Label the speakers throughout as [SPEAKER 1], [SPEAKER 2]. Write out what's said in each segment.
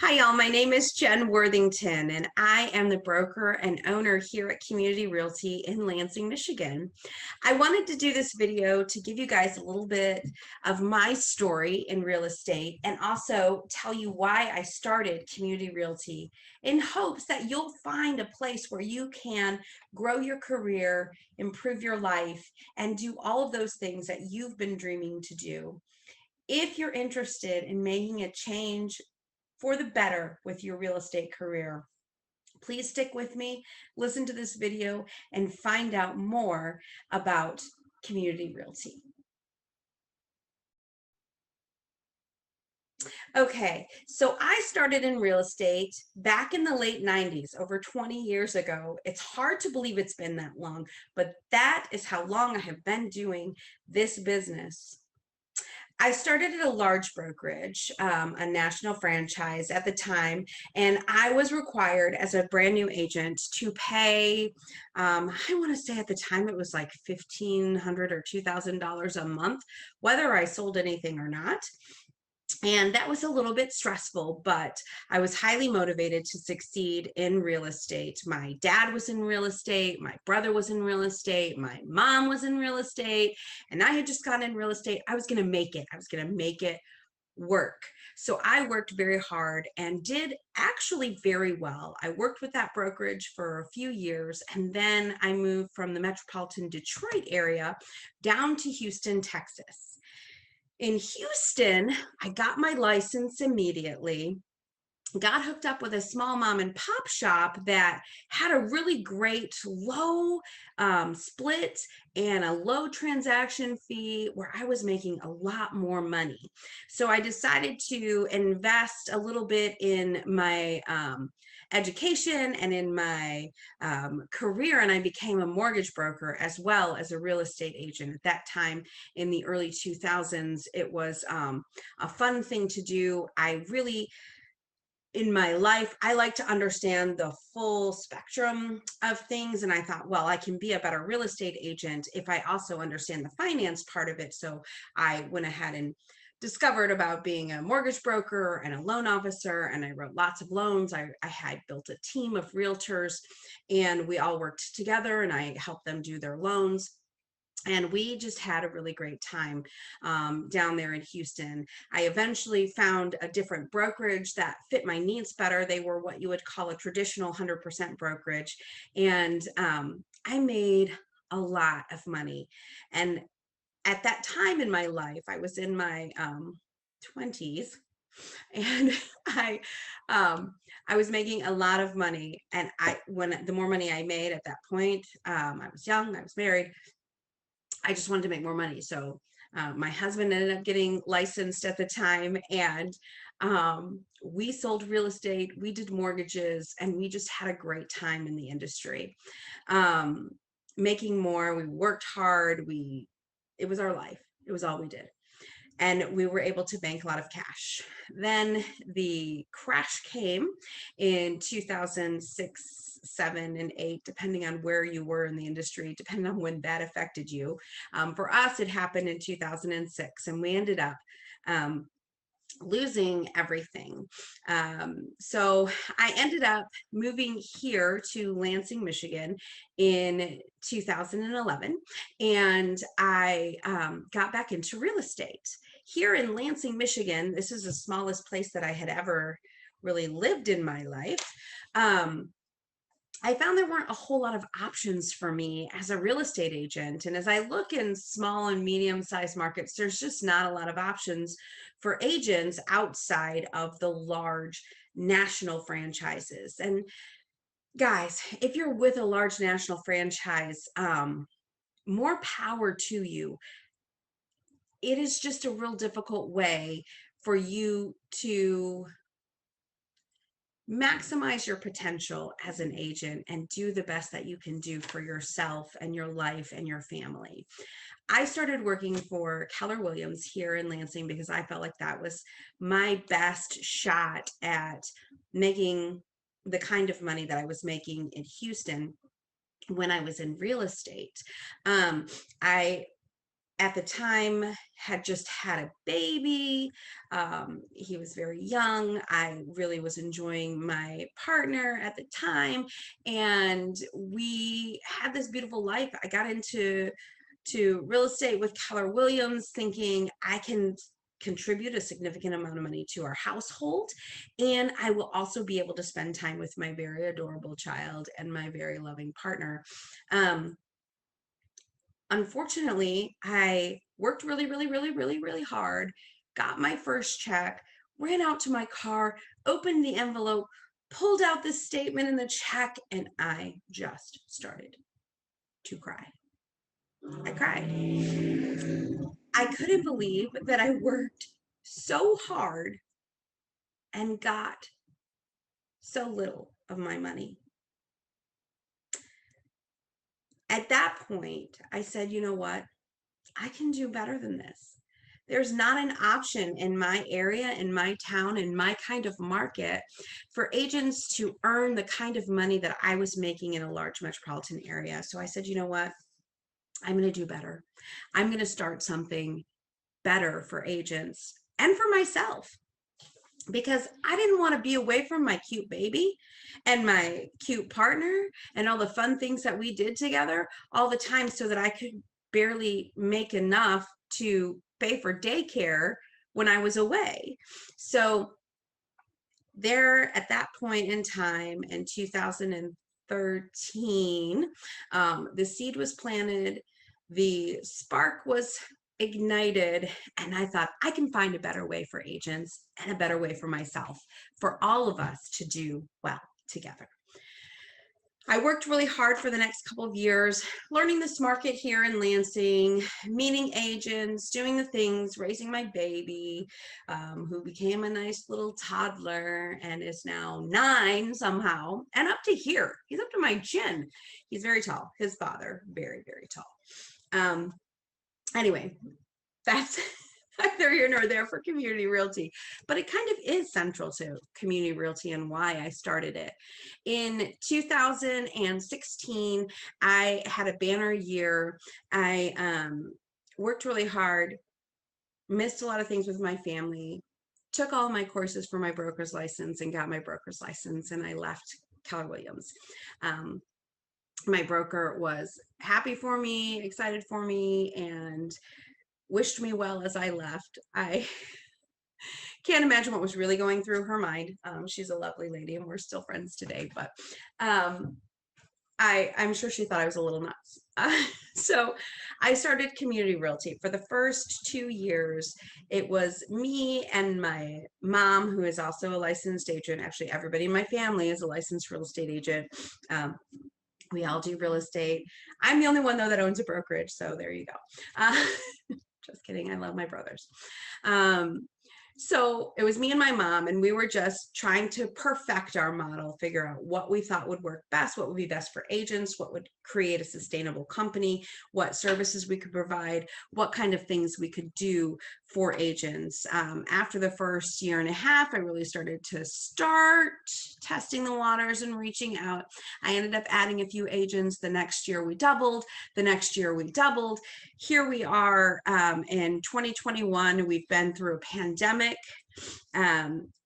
[SPEAKER 1] Hi, y'all. My name is Jenn Worthington, and I am the broker and owner here at Community Realty in Lansing, Michigan. I wanted to do this video to give you guys a little bit of my story in real estate and also tell you why I started Community Realty in hopes that you'll find a place where you can grow your career, improve your life, and do all of those things that you've been dreaming to do. If you're interested in making a change for the better with your real estate career, please stick with me, listen to this video, and find out more about Community Realty. Okay, so I started in real estate back in the late 90s, over 20 years ago. It's hard to believe it's been that long, but that is how long I have been doing this business. I started at a large brokerage, a national franchise at the time, and I was required as a brand new agent to pay, I want to say at the time it was like $1,500 or $2,000 a month, whether I sold anything or not. And that was a little bit stressful, but I was highly motivated to succeed in real estate. My dad was in real estate, my brother was in real estate, my mom was in real estate, and I had just gotten in real estate. I was going to make it. I was going to make it work. So I worked very hard and did actually very well. I worked with that brokerage for a few years, and then I moved from the metropolitan Detroit area down to Houston, Texas. In Houston, I got my license immediately, got hooked up with a small mom and pop shop that had a really great low split and a low transaction fee where I was making a lot more money. So I decided to invest a little bit in my education and in my career, and I became a mortgage broker as well as a real estate agent. At that time in the early 2000s, it was a fun thing to do. I really, in my life, I like to understand the full spectrum of things. And I thought, well, I can be a better real estate agent if I also understand the finance part of it. So I went ahead and discovered about being a mortgage broker and a loan officer, and I wrote lots of loans. I had built a team of realtors, and we all worked together, and I helped them do their loans. And we just had a really great time down there in Houston. I eventually found a different brokerage that fit my needs better. They were what you would call a traditional 100% brokerage. And I made a lot of money. And at that time in my life, I was in my 20s, and I um, I was making a lot of money. And when the more money I made at that point, I was young, I was married, I just wanted to make more money. So my husband ended up getting licensed at the time, and we sold real estate, we did mortgages, and we just had a great time in the industry. Um, Making more, we worked hard, it was our life. It was all we did. And we were able to bank a lot of cash. Then the crash came in 2006, 7, and 8, depending on where you were in the industry, depending on when that affected you. For us, it happened in 2006, and we ended up losing everything. So I ended up moving here to Lansing, Michigan in 2011, and I got back into real estate. Here in Lansing, Michigan, this is the smallest place that I had ever really lived in my life. I found there weren't a whole lot of options for me as a real estate agent. And as I look in small and medium-sized markets, there's just not a lot of options for agents outside of the large national franchises. And guys, if you're with a large national franchise, more power to you. It is just a real difficult way for you to maximize your potential as an agent and do the best that you can do for yourself and your life and your family. I started working for Keller Williams here in Lansing because I felt like that was my best shot at making the kind of money that I was making in Houston when I was in real estate. I at the time had just had a baby. He was very young. I really was enjoying my partner at the time, and we had this beautiful life. I got into real estate with Keller Williams, thinking I can contribute a significant amount of money to our household, and I will also be able to spend time with my very adorable child and my very loving partner. Unfortunately, I worked really, really, really, really, really hard, got my first check, ran out to my car, opened the envelope, pulled out the statement and the check, and I just started to cry. I cried. I couldn't believe that I worked so hard and got so little of my money. At that point, I said, you know what? I can do better than this. There's not an option in my area, in my town, in my kind of market for agents to earn the kind of money that I was making in a large metropolitan area. So I said, you know what? I'm going to do better. I'm going to start something better for agents and for myself, because I didn't want to be away from my cute baby and my cute partner and all the fun things that we did together all the time, so that I could barely make enough to pay for daycare when I was away. So there, at that point in time in 2013, the seed was planted, the spark was ignited, and I thought, I can find a better way for agents and a better way for myself, for all of us to do well together. I worked really hard for the next couple of years, learning this market here in Lansing, meeting agents, doing the things, raising my baby, who became a nice little toddler and is now 9 somehow, and up to here. He's up to my chin. He's very tall. His father, very, very tall. Anyway, that's neither here nor there for Community Realty, but it kind of is central to Community Realty and why I started it. In 2016, I had a banner year. I worked really hard, missed a lot of things with my family, took all my courses for my broker's license and got my broker's license, and I left Keller Williams. My broker was happy for me, excited for me, and wished me well as I left. I can't imagine what was really going through her mind. She's a lovely lady and we're still friends today, but I'm sure she thought I was a little nuts. So I started Community Realty. For the first 2 years, it was me and my mom, who is also a licensed agent. Actually, everybody in my family is a licensed real estate agent. We all do real estate. I'm the only one, though, that owns a brokerage, so there you go. Just kidding. I love my brothers. So it was me and my mom, and we were just trying to perfect our model, figure out what we thought would work best, what would be best for agents, what would create a sustainable company, what services we could provide, what kind of things we could do for agents. After the first year and a half, I really started to start testing the waters and reaching out. I ended up adding a few agents. The next year we doubled. The next year we doubled. Here we are in 2021. We've been through a pandemic.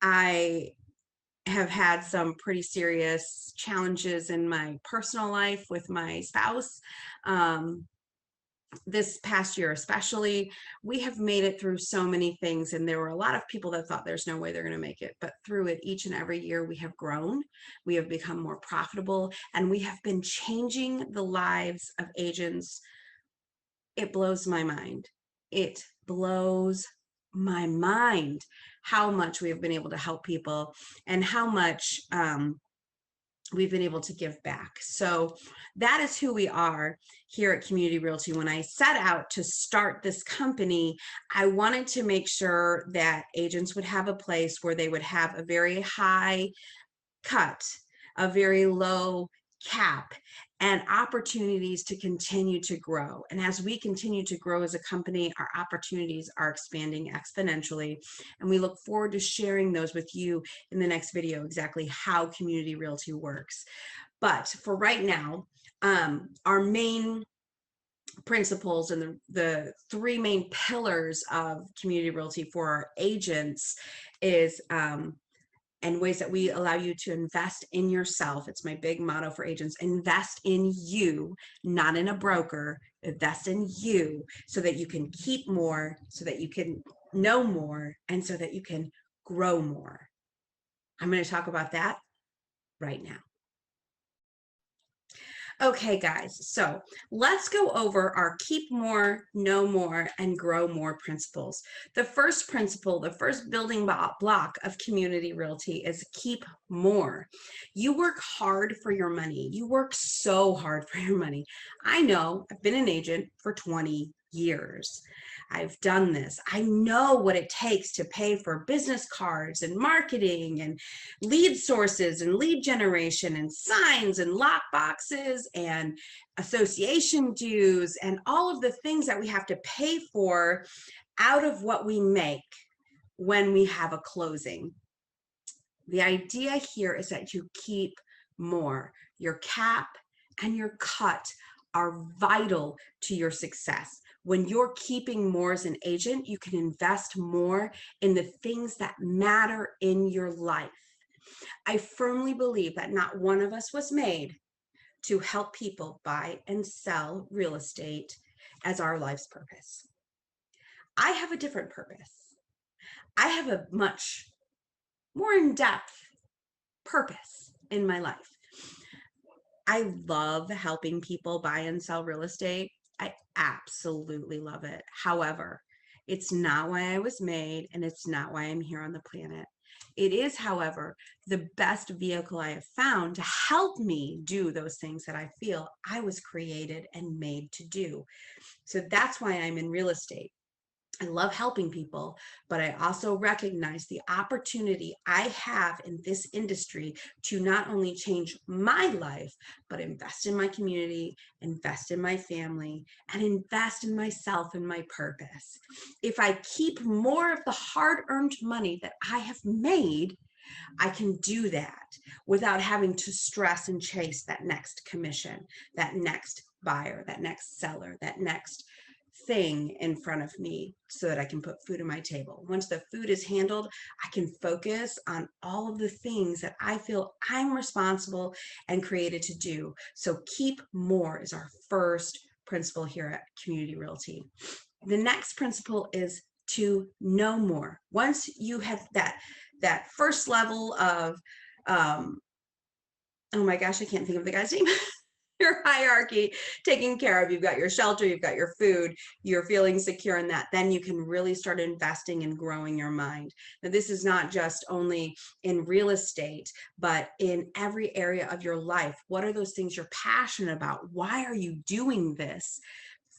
[SPEAKER 1] I have had some pretty serious challenges in my personal life with my spouse. This past year especially, we have made it through so many things, and there were a lot of people that thought there's no way they're going to make it, but through it, each and every year, we have grown, we have become more profitable, and we have been changing the lives of agents. It blows my mind. It blows my mind how much we have been able to help people and how much we've been able to give back. So that is who we are here at Community Realty. When I set out to start this company, I wanted to make sure that agents would have a place where they would have a very high cut, a very low cap, and opportunities to continue to grow. And as we continue to grow as a company, our opportunities are expanding exponentially. And we look forward to sharing those with you in the next video, exactly how Community Realty works. But for right now, our main principles and the three main pillars of Community Realty for our agents is and ways that we allow you to invest in yourself. It's my big motto for agents: invest in you, not in a broker. Invest in you so that you can keep more, so that you can know more, and so that you can grow more. I'm going to talk about that right now. Okay, guys, so let's go over our keep more, know more, and grow more principles. The first principle, the first building block of Community Realty is keep more. You work hard for your money. You work so hard for your money. I know, I've been an agent for 20 years. I've done this. I know what it takes to pay for business cards and marketing and lead sources and lead generation and signs and lock boxes and association dues and all of the things that we have to pay for out of what we make when we have a closing. The idea here is that you keep more. Your cap and your cut are vital to your success. When you're keeping more as an agent, you can invest more in the things that matter in your life. I firmly believe that not one of us was made to help people buy and sell real estate as our life's purpose. I have a different purpose. I have a much more in-depth purpose in my life. I love helping people buy and sell real estate. I absolutely love it. However, it's not why I was made, and it's not why I'm here on the planet. It is, however, the best vehicle I have found to help me do those things that I feel I was created and made to do. So that's why I'm in real estate. I love helping people, but I also recognize the opportunity I have in this industry to not only change my life, but invest in my community, invest in my family, and invest in myself and my purpose. If I keep more of the hard-earned money that I have made, I can do that without having to stress and chase that next commission, that next buyer, that next seller, that next thing in front of me so that I can put food on my table. Once the food is handled, I can focus on all of the things that I feel I'm responsible and created to do. So keep more is our first principle here at Community Realty. The next principle is to know more. Once you have that first level of oh my gosh, I can't think of the guy's name. Your hierarchy taken care of. You've got your shelter, you've got your food, you're feeling secure in that. Then you can really start investing and growing your mind. Now, this is not just only in real estate, but in every area of your life. What are those things you're passionate about? Why are you doing this?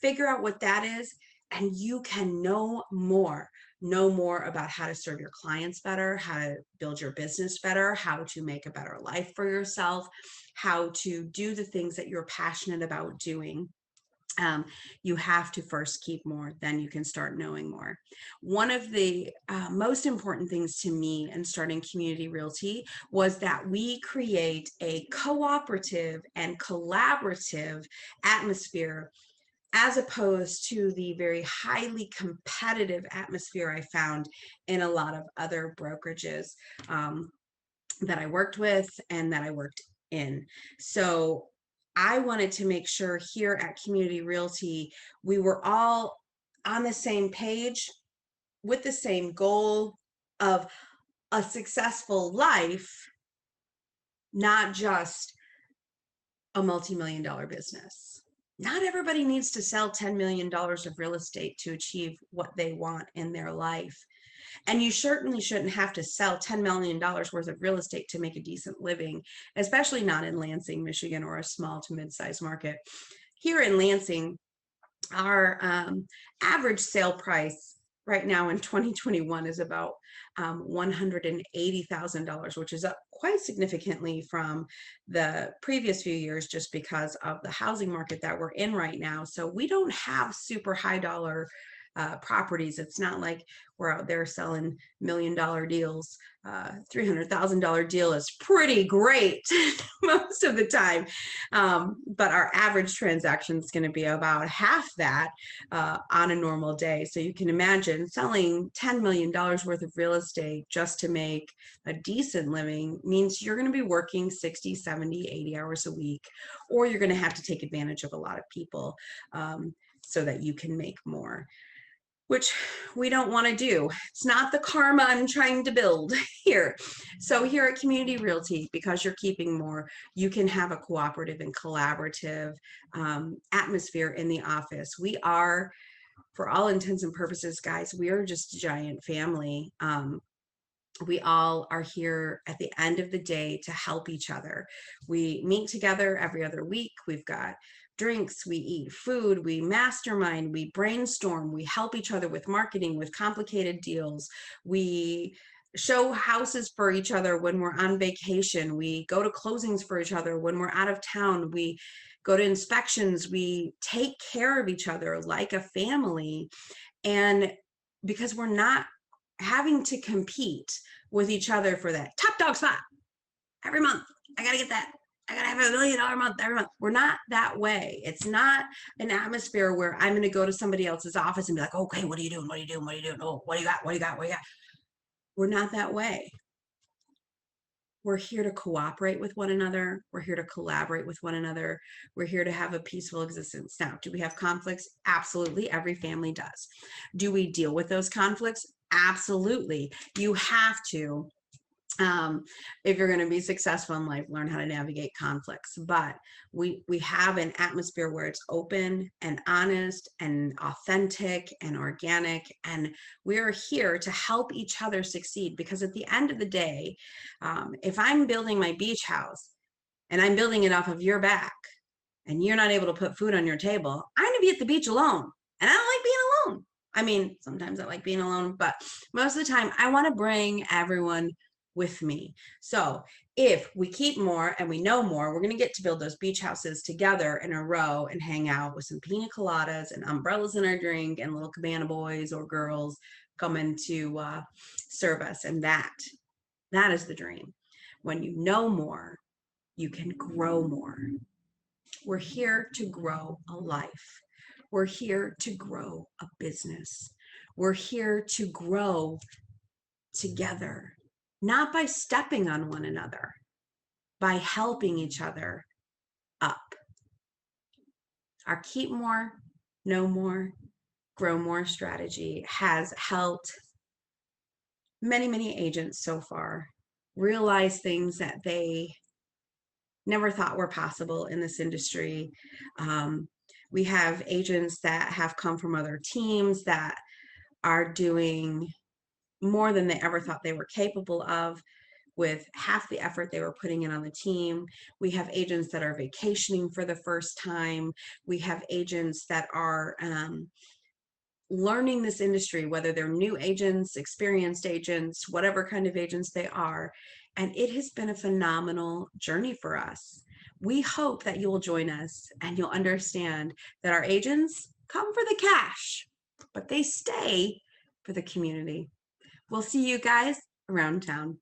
[SPEAKER 1] Figure out what that is, and you can know more about how to serve your clients better, how to build your business better, how to make a better life for yourself, how to do the things that you're passionate about doing. You have to first keep more, then you can start knowing more. One of the most important things to me in starting Community Realty was that we create a cooperative and collaborative atmosphere, as opposed to the very highly competitive atmosphere I found in a lot of other brokerages that I worked with and that I worked in. So I wanted to make sure here at Community Realty, we were all on the same page with the same goal of a successful life, not just a multi-million dollar business. Not everybody needs to sell $10 million of real estate to achieve what they want in their life. And you certainly shouldn't have to sell $10 million worth of real estate to make a decent living, especially not in Lansing, Michigan, or a small to mid-sized market. Here in Lansing, our average sale price right now in 2021 is about $180,000, which is up quite significantly from the previous few years, just because of the housing market that we're in right now. So we don't have super high dollar properties. It's not like we're out there selling $1 million deals. $300,000 deal is pretty great most of the time. But our average transaction is going to be about half that on a normal day. So you can imagine selling $10 million worth of real estate just to make a decent living means you're going to be working 60, 70, 80 hours a week, or you're going to have to take advantage of a lot of people so that you can make more, which we don't want to do. It's not the karma I'm trying to build here. So here at Community Realty, because you're keeping more, you can have a cooperative and collaborative atmosphere in the office. We are, for all intents and purposes, guys, we are just a giant family. We all are here at the end of the day to help each other. We meet together every other week. We've got drinks, we eat food, we mastermind, we brainstorm, we help each other with marketing, with complicated deals. We show houses for each other when we're on vacation. We go to closings for each other when we're out of town. We go to inspections. We take care of each other like a family. And because we're not having to compete with each other for that top dog spot every month, I got to get that. I got to have $1 million month every month. We're not that way. It's not an atmosphere where I'm going to go to somebody else's office and be like, okay, what are you doing? What are you doing? What are you doing? Oh, what do you got? What do you got? What do you got? We're not that way. We're here to cooperate with one another. We're here to collaborate with one another. We're here to have a peaceful existence. Now, do we have conflicts? Absolutely. Every family does. Do we deal with those conflicts? Absolutely. You have to. If you're going to be successful in life, learn how to navigate conflicts. But we have an atmosphere where it's open and honest and authentic and organic, and we're here to help each other succeed. Because at the end of the day, if I'm building my beach house and I'm building it off of your back, and you're not able to put food on your table, I'm going to be at the beach alone, and I don't like being alone. I mean, sometimes I like being alone, but most of the time I want to bring everyone with me. So if we keep more and we know more, we're going to get to build those beach houses together in a row and hang out with some pina coladas and umbrellas in our drink and little cabana boys or girls coming to serve us. And that is the dream. When you know more, you can grow more. We're here to grow a life. We're here to grow a business. We're here to grow together, not by stepping on one another, by helping each other up. Our keep more, know more, grow more strategy has helped many, many agents so far realize things that they never thought were possible in this industry. We have agents that have come from other teams that are doing more than they ever thought they were capable of with half the effort they were putting in on the team. We have agents that are vacationing for the first time. We have agents that are learning this industry, whether they're new agents, experienced agents, whatever kind of agents they are. And it has been a phenomenal journey for us. We hope that you will join us and you'll understand that our agents come for the cash, but they stay for the community. We'll see you guys around town.